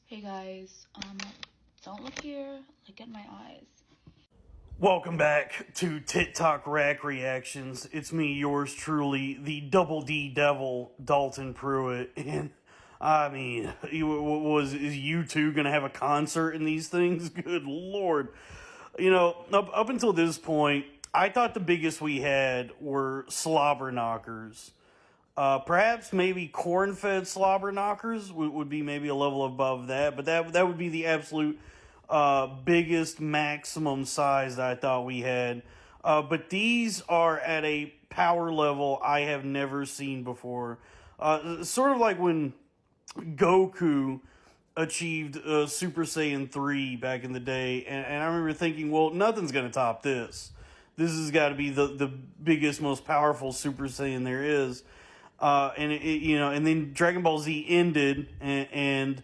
Hey guys, don't look here, look at my eyes. Welcome back to TikTok Rack Reactions. It's me, yours truly, the Double D Devil, Dalton Pruitt. And is you two gonna have a concert in these things? Good lord. Up until this point, I thought the biggest we had were slobber knockers. Perhaps maybe corn-fed slobber knockers would be maybe a level above that, but that would be the absolute biggest maximum size that I thought we had. But these are at a power level I have never seen before. Sort of like when Goku achieved Super Saiyan 3 back in the day, and I remember thinking, well, nothing's going to top this. This has got to be the biggest, most powerful Super Saiyan there is. And then Dragon Ball Z ended, and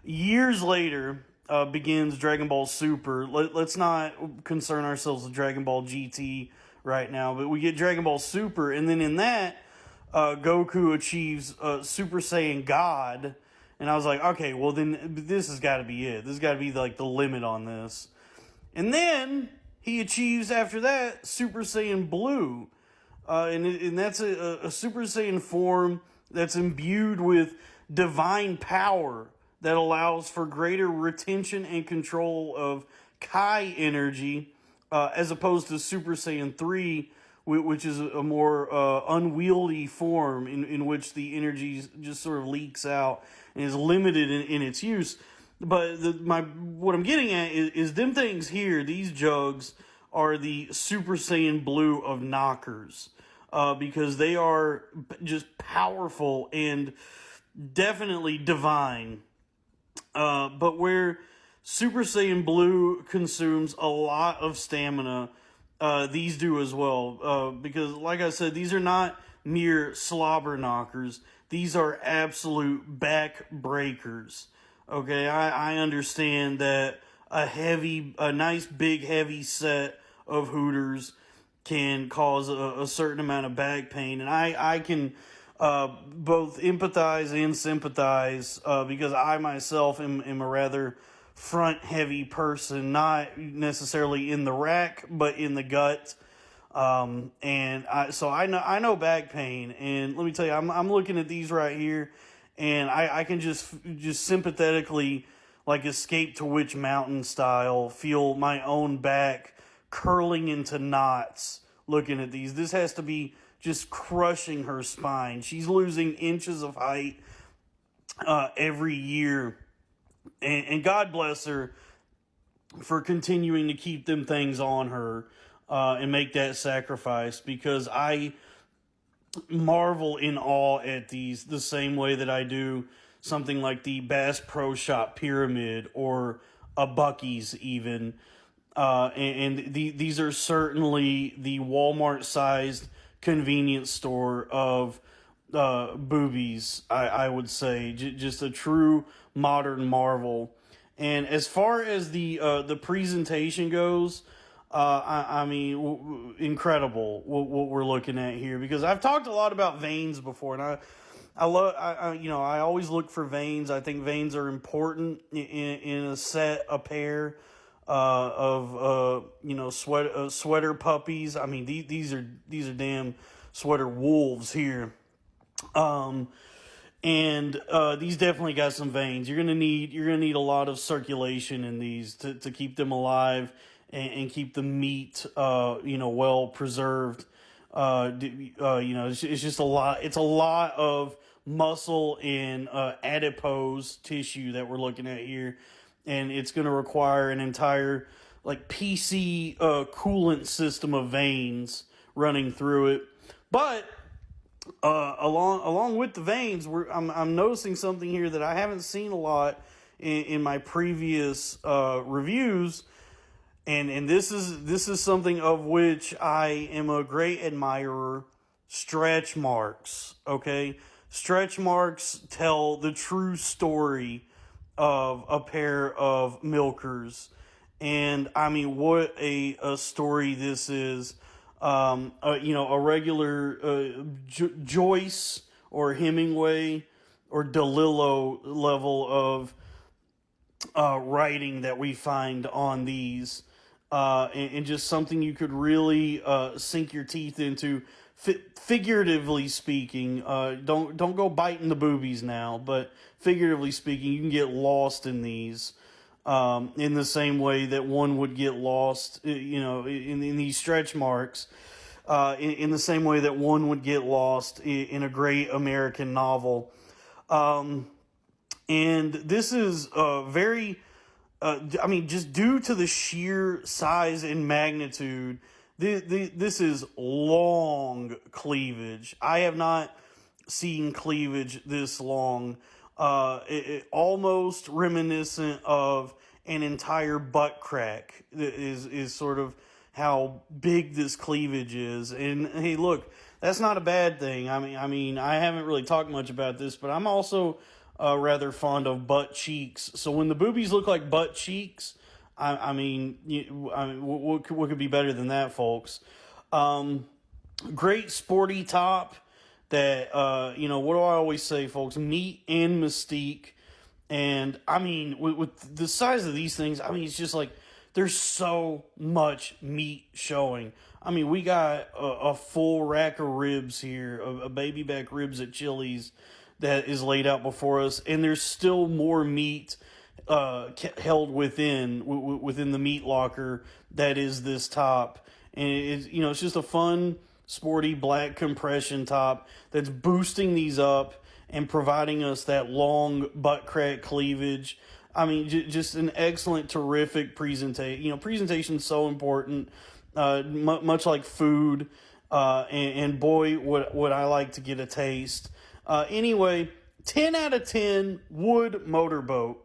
years later begins Dragon Ball Super. Let's not concern ourselves with Dragon Ball GT right now, but we get Dragon Ball Super, and then in that, Goku achieves Super Saiyan God, and I was like, okay, well then this has got to be it. This has got to be like the limit on this. And then he achieves after that Super Saiyan Blue. And that's a Super Saiyan form that's imbued with divine power that allows for greater retention and control of Kai energy, as opposed to Super Saiyan 3, which is a more unwieldy form in which the energy just sort of leaks out and is limited in its use. But what I'm getting at is them things here, these jugs, are the Super Saiyan Blue of knockers. Because they are just powerful and definitely divine. But where Super Saiyan Blue consumes a lot of stamina, these do as well. Because, like I said, these are not mere slobber knockers. These are absolute back breakers. Okay, I understand that a nice big heavy set of Hooters can cause a certain amount of back pain, and I can both empathize and sympathize because I myself am a rather front heavy person, not necessarily in the rack but in the gut. So I know back pain, and let me tell you, I'm looking at these right here, and I can just sympathetically, like Escape to Witch Mountain style, feel my own back curling into knots looking at these. This has to be just crushing her spine. She's losing inches of height every year, and God bless her for continuing to keep them things on her and make that sacrifice, because I marvel in awe at these the same way that I do something like the Bass Pro Shop Pyramid or a Buc-ee's even. These are certainly the Walmart-sized convenience store of boobies, I would say. Just a true modern marvel. And as far as the presentation goes, incredible what we're looking at here. Because I've talked a lot about veins before, and I always look for veins. I think veins are important in a pair of sweater puppies. I mean, these are damn sweater wolves here. These definitely got some veins. You're gonna need a lot of circulation in these to keep them alive and keep the meat well preserved. It's just a lot. It's a lot of muscle and adipose tissue that we're looking at here, and it's going to require an entire like PC coolant system of veins running through it. But along with the veins, I'm noticing something here that I haven't seen a lot in my previous reviews. And this is something of which I am a great admirer. Stretch marks, okay? Stretch marks tell the true story of a pair of milkers. And I mean, what a story this is. A regular Joyce or Hemingway or DeLillo level of writing that we find on these, and just something you could really sink your teeth into. Figuratively speaking, don't go biting the boobies now, but figuratively speaking, you can get lost in these. In the same way that one would get lost, in these stretch marks, in the same way that one would get lost in a great American novel. And this is very, just due to the sheer size and magnitude, this is long cleavage. I have not seen cleavage this long. It almost reminiscent of an entire butt crack is sort of how big this cleavage is. And hey, look, that's not a bad thing. I haven't really talked much about this, but I'm also rather fond of butt cheeks. So when the boobies look like butt cheeks, what could be better than that, folks? Great sporty top that, what do I always say, folks? Meat and mystique. And, with the size of these things, it's just like, there's so much meat showing. We got a full rack of ribs here, a baby back ribs at Chili's that is laid out before us, and there's still more meat held within the meat locker that is this top. And it's just a fun, sporty black compression top that's boosting these up and providing us that long butt crack cleavage. Just an excellent, terrific presentation. Presentation's so important, much like food. And boy, would I like to get a taste. Anyway, 10 out of 10 wood motorboat.